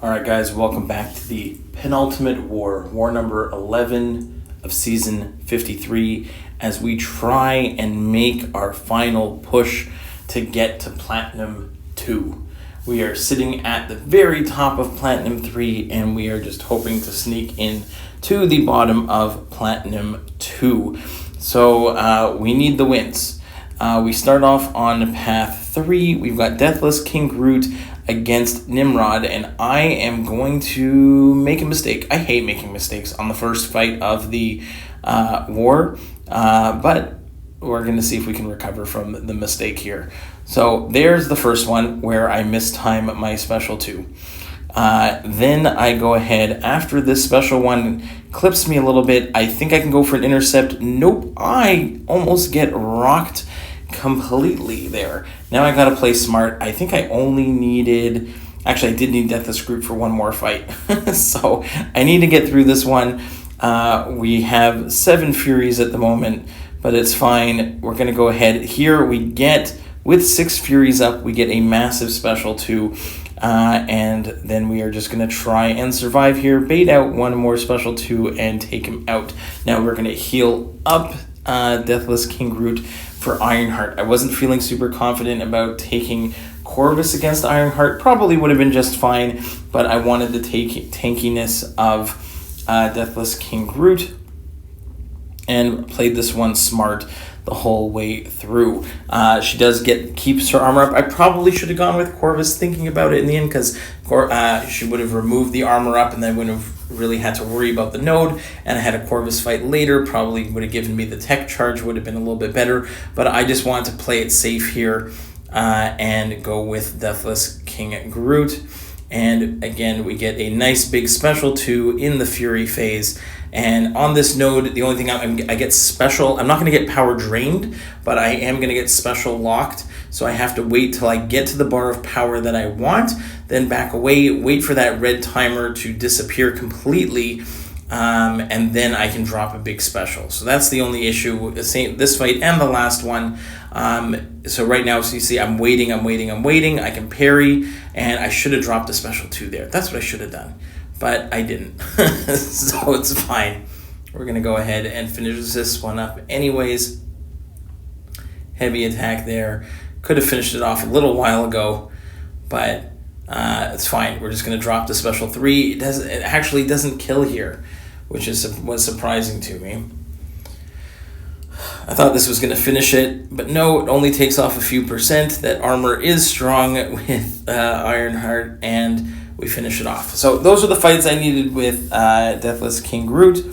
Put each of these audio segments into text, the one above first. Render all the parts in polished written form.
All right, guys, welcome back to the penultimate war number 11 of season 53, as we try and make our final push to get to Platinum 2. We are sitting at the very top of Platinum 3, and we are just hoping to sneak in to the bottom of Platinum 2. So we need the wins. We start off on path 3. We've got Deathless King Groot against Nimrod, and I am going to make a mistake. I hate making mistakes on the first fight of the war, but we're going to see if we can recover from the mistake here. So there's the first one where I mistime my special 2. Then I go ahead after this special one clips me a little bit. I think I can go for an intercept. Nope, I almost get rocked completely there. Now I gotta play smart. I think I only needed, actually I did need Deathless Groot for one more fight. So I need to get through this one. We have 7 Furies at the moment, but it's fine. We're gonna go ahead. Here we get, with 6 Furies up, we get a massive special 2. And then we are just going to try and survive here, bait out one more special 2, and take him out. Now we're going to heal up Deathless King Groot for Ironheart. I wasn't feeling super confident about taking Corvus against Ironheart. Probably would have been just fine, but I wanted the tankiness of Deathless King Groot and played this one smart the whole way through. She keeps her armor up. I probably should have gone with Corvus, thinking about it in the end, because she would have removed the armor up and then wouldn't have really had to worry about the node, and I had a Corvus fight later, probably would have given me the tech charge, would have been a little bit better, but I just wanted to play it safe here and go with Deathless King Groot. And again, we get a nice big special 2 in the Fury phase. And on this node, the only thing I get special, I'm not going to get power drained, but I am going to get special locked. So I have to wait till I get to the bar of power that I want, then back away, wait for that red timer to disappear completely, and then I can drop a big special. So that's the only issue, this fight and the last one. So right now, so you see, I'm waiting. I can parry, and I should have dropped a special 2 there. That's what I should have done, but I didn't. So it's fine. We're going to go ahead and finish this one up anyways. Heavy attack there. Could have finished it off a little while ago, but it's fine. We're just going to drop the special 3. It actually doesn't kill here, which was surprising to me. I thought this was going to finish it, but no, it only takes off a few percent. That armor is strong with Ironheart, and we finish it off. So those are the fights I needed with Deathless King Groot.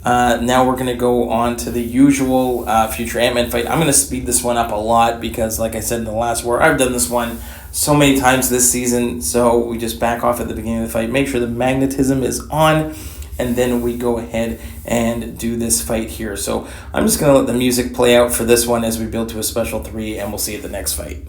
Now we're going to go on to the usual future Ant-Man fight. I'm going to speed this one up a lot because, like I said in the last war, I've done this one so many times this season. So we just back off at the beginning of the fight, make sure the magnetism is on, and then we go ahead and do this fight here. So I'm just going to let the music play out for this one as we build to a special 3, and we'll see you at the next fight.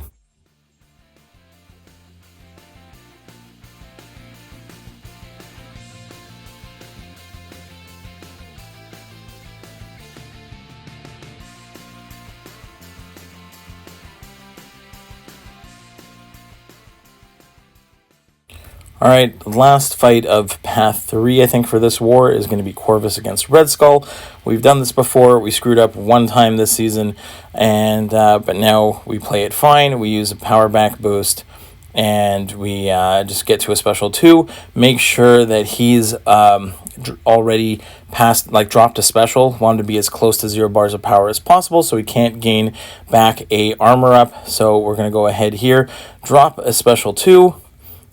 All right, the last fight of Path 3, I think, for this war is going to be Corvus against Red Skull. We've done this before. We screwed up one time this season, and but now we play it fine. We use a power back boost, and we just get to a special 2. Make sure that he's already dropped a special. Wanted to be as close to 0 bars of power as possible, so he can't gain back a armor up. So we're going to go ahead here, drop a special 2.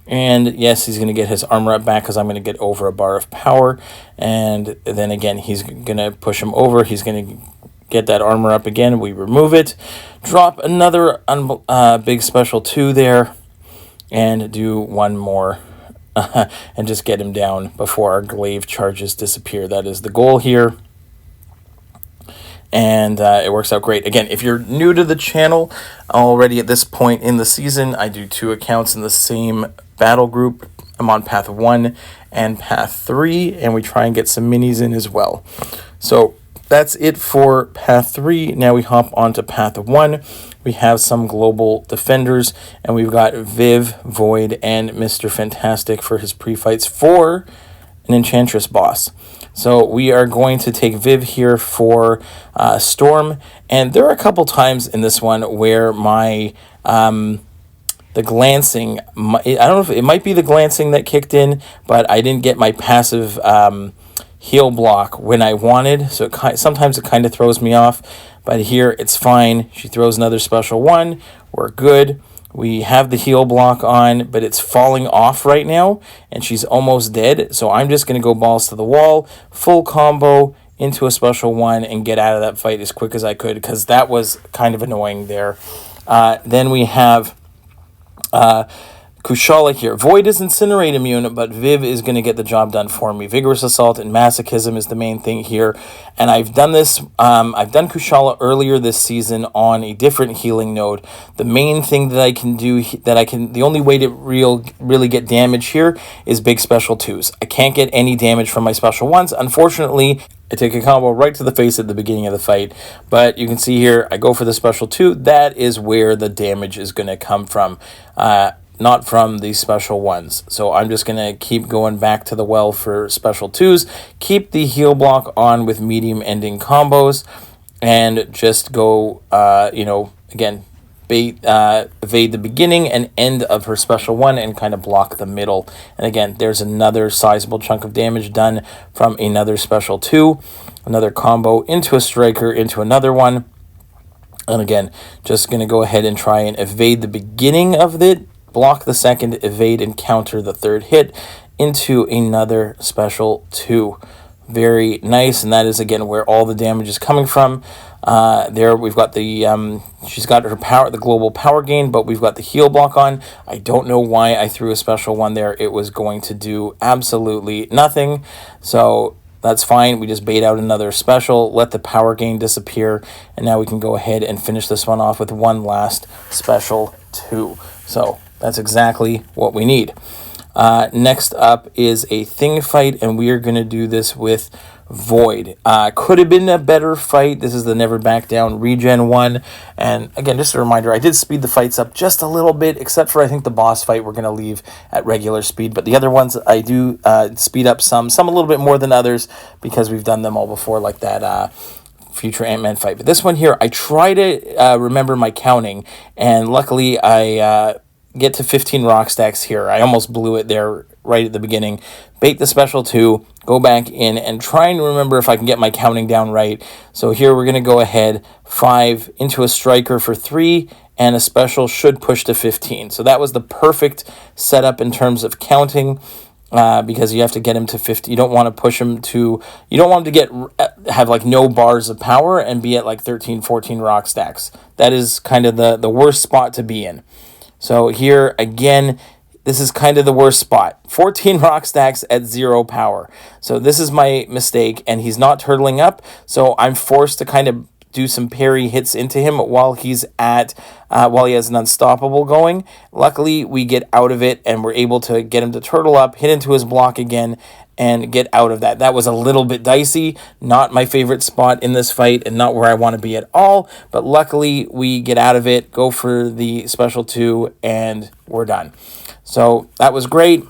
And yes, he's going to get his armor up back because I'm going to get over a bar of power. And then again, he's going to push him over. He's going to get that armor up again. We remove it. Drop another big special 2 there. And do one more. And just get him down before our glaive charges disappear. That is the goal here. And it works out great. Again, if you're new to the channel, already at this point in the season, I do 2 accounts in the same battle group. I'm on Path 1 and Path 3, and we try and get some minis in as well. So that's it for path 3. Now we hop onto path 1. We have some global defenders, and we've got Viv, Void, and Mr. Fantastic for his pre-fights for an Enchantress boss. So we are going to take Viv here for Storm, and there are a couple times in this one where my the glancing, I don't know if it might be the glancing that kicked in, but I didn't get my passive heal block when I wanted, so sometimes it kind of throws me off, but here it's fine. She throws another special one. We're good. We have the heal block on, but it's falling off right now, and she's almost dead, so I'm just going to go balls to the wall, full combo into a special one, and get out of that fight as quick as I could, because that was kind of annoying there. Then we have Kushala here. Void is Incinerate immune, but Viv is going to get the job done for me. Vigorous Assault and Masochism is the main thing here. And I've done this, I've done Kushala earlier this season on a different healing node. The main thing that I can do, the only way to really get damage here is big special 2s. I can't get any damage from my special 1s. Unfortunately, I take a combo right to the face at the beginning of the fight, but you can see here, I go for the special 2. That is where the damage is going to come from. Not from these special 1s. So I'm just going to keep going back to the well for special 2s, keep the heal block on with medium ending combos, and just go, again, evade the beginning and end of her special 1 and kind of block the middle. And again, there's another sizable chunk of damage done from another special 2, another combo into a striker, into another one. And again, just going to go ahead and try and evade the beginning of it, block the second, evade and counter the third hit into another special 2. Very nice, and that is again where all the damage is coming from. There we've got the she's got her power, the global power gain, but we've got the heal block on. I don't know why I threw a special 1 there. It was going to do absolutely nothing, so that's fine. We just bait out another special, let the power gain disappear, and now we can go ahead and finish this one off with one last special 2. So that's exactly what we need. Next up is a Thing fight, and we are going to do this with Void. Could have been a better fight. This is the Never Back Down Regen 1. And again, just a reminder, I did speed the fights up just a little bit, except for I think the boss fight we're going to leave at regular speed. But the other ones I do speed up some a little bit more than others, because we've done them all before, like that future Ant-Man fight. But this one here, I try to remember my counting, and luckily I get to 15 rock stacks here. I almost blew it there right at the beginning. Bait the special 2, go back in, and try and remember if I can get my counting down right. So here we're going to go ahead, 5 into a striker for 3, and a special should push to 15. So that was the perfect setup in terms of counting, because you have to get him to 50. You don't want to push him to, you don't want him to have like no bars of power and be at like 13, 14 rock stacks. That is kind of the worst spot to be in. So here, again, this is kind of the worst spot. 14 rock stacks at 0 power. So this is my mistake, and he's not turtling up, so I'm forced to kind of do some parry hits into him while he's at, while he has an unstoppable going. Luckily, we get out of it, and we're able to get him to turtle up, hit into his block again, and get out of that. That was a little bit dicey, not my favorite spot in this fight, and not where I want to be at all, but luckily we get out of it, go for the special 2, and we're done. So that was great.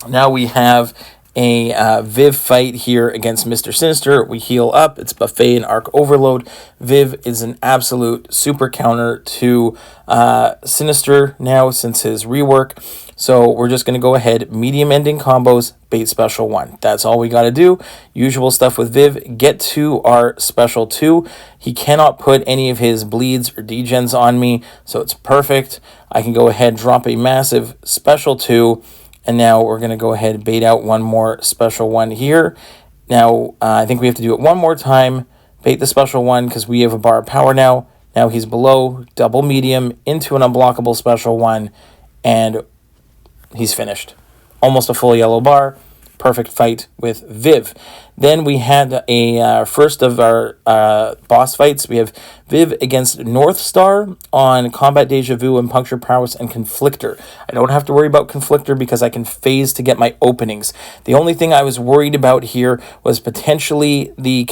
Now we have a Viv fight here against Mr. Sinister. We heal up. It's Buffet and Arc Overload. Viv is an absolute super counter to Sinister now since his rework. So we're just going to go ahead, medium ending combos, bait special 1. That's all we got to do. Usual stuff with Viv. Get to our special 2. He cannot put any of his bleeds or degens on me, so it's perfect. I can go ahead, drop a massive special 2, and now we're going to go ahead and bait out one more special 1 here. Now, I think we have to do it one more time. Bait the special 1 because we have a bar of power now. Now he's below, double medium, into an unblockable special 1, and he's finished. Almost a full yellow bar. Perfect fight with Viv. Then we had a first of our boss fights. We have Viv against Northstar on Combat Deja Vu and Puncture Prowess and Conflictor. I don't have to worry about Conflictor because I can phase to get my openings. The only thing I was worried about here was potentially the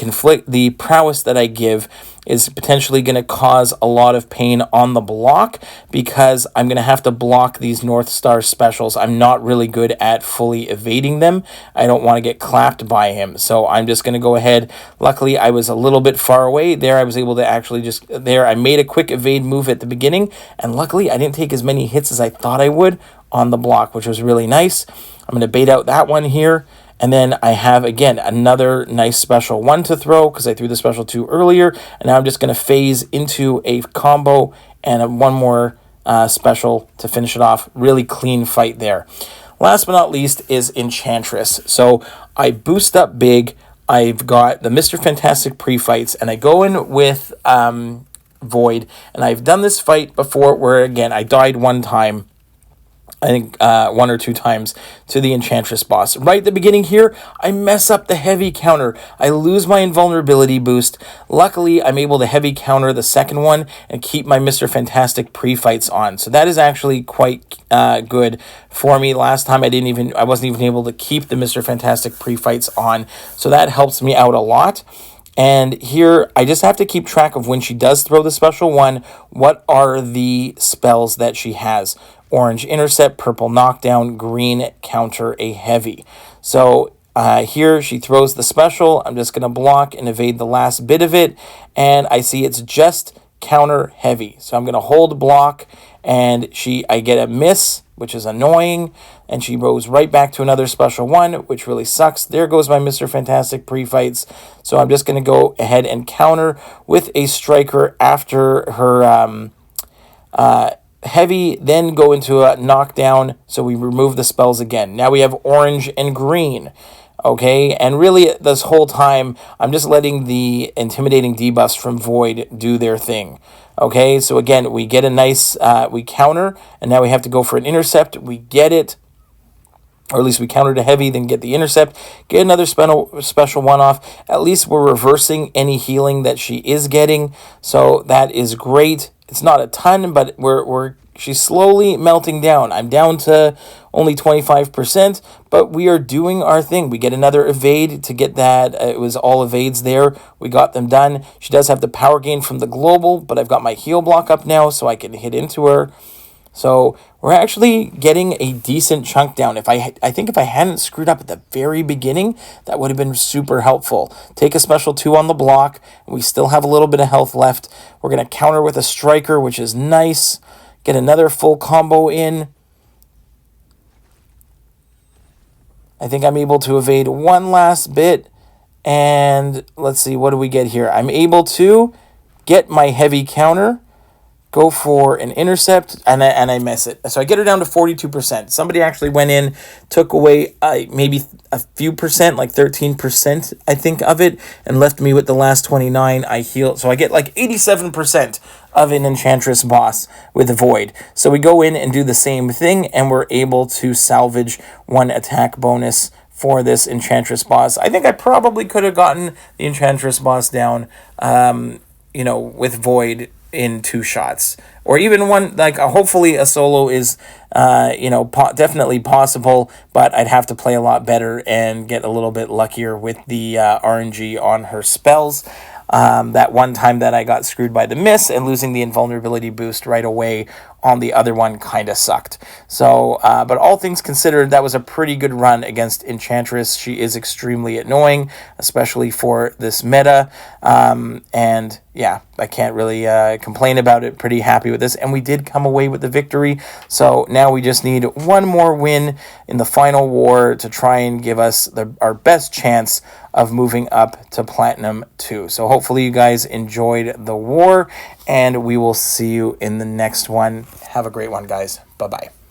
prowess that I give is potentially going to cause a lot of pain on the block because I'm going to have to block these Northstar specials. I'm not really good at fully evading them. I don't want to get clapped by him. So I'm just going to go ahead. Luckily, I was a little bit far away. There, I was able to actually I made a quick evade move at the beginning. And luckily, I didn't take as many hits as I thought I would on the block, which was really nice. I'm going to bait out that one here. And then I have, again, another nice special 1 to throw because I threw the special 2 earlier. And now I'm just going to phase into a combo and one more special to finish it off. Really clean fight there. Last but not least is Enchantress. So I boost up big. I've got the Mr. Fantastic pre-fights. And I go in with Void. And I've done this fight before where, again, I died one time. I think 1 or 2 times to the Enchantress boss. Right at the beginning here, I mess up the heavy counter. I lose my invulnerability boost. Luckily, I'm able to heavy counter the second one and keep my Mr. Fantastic pre-fights on. So that is actually quite good for me. Last time I wasn't even able to keep the Mr. Fantastic pre-fights on. So that helps me out a lot. And here, I just have to keep track of when she does throw the special 1, what are the spells that she has. Orange intercept, purple knockdown, green counter a heavy. So here she throws the special. I'm just going to block and evade the last bit of it. And I see it's just counter heavy. So I'm going to hold block and I get a miss, which is annoying. And she goes right back to another special 1, which really sucks. There goes my Mr. Fantastic pre-fights. So I'm just going to go ahead and counter with a striker after her heavy, then go into a knockdown, so we remove the spells again. Now we have orange and green, okay? And really, this whole time, I'm just letting the intimidating debuffs from Void do their thing, okay? So again, we get a nice, we counter, and now we have to go for an intercept. We get it, or at least we counter to heavy, then get the intercept, get another special 1 off. At least we're reversing any healing that she is getting, so that is great. It's not a ton, but she's slowly melting down. I'm down to only 25%, but we are doing our thing. We get another evade to get that. It was all evades there. We got them done. She does have the power gain from the global, but I've got my heal block up now, so I can hit into her. So we're actually getting a decent chunk down. I think if I hadn't screwed up at the very beginning, that would have been super helpful. Take a special 2 on the block, and we still have a little bit of health left. We're going to counter with a striker, which is nice. Get another full combo in. I think I'm able to evade one last bit. And let's see, what do we get here? I'm able to get my heavy counter, go for an intercept, and I miss it. So I get her down to 42%. Somebody actually went in, took away maybe a few percent, like 13%, I think, of it, and left me with the last 29. I heal, so I get like 87% of an Enchantress boss with a Void. So we go in and do the same thing, and we're able to salvage 1 attack bonus for this Enchantress boss. I think I probably could have gotten the Enchantress boss down, with Void in 2 shots, or even 1, like hopefully a solo is definitely possible, but I'd have to play a lot better and get a little bit luckier with the RNG on her spells. That one time that I got screwed by the miss and losing the invulnerability boost right away on the other one kind of sucked. So, but all things considered, that was a pretty good run against Enchantress. She is extremely annoying, especially for this meta. And yeah, I can't really complain about it. Pretty happy with this. And we did come away with the victory. So now we just need one more win in the final war to try and give us our best chance of moving up to Platinum 2. So hopefully you guys enjoyed the war, and we will see you in the next one. Have a great one, guys. Bye-bye.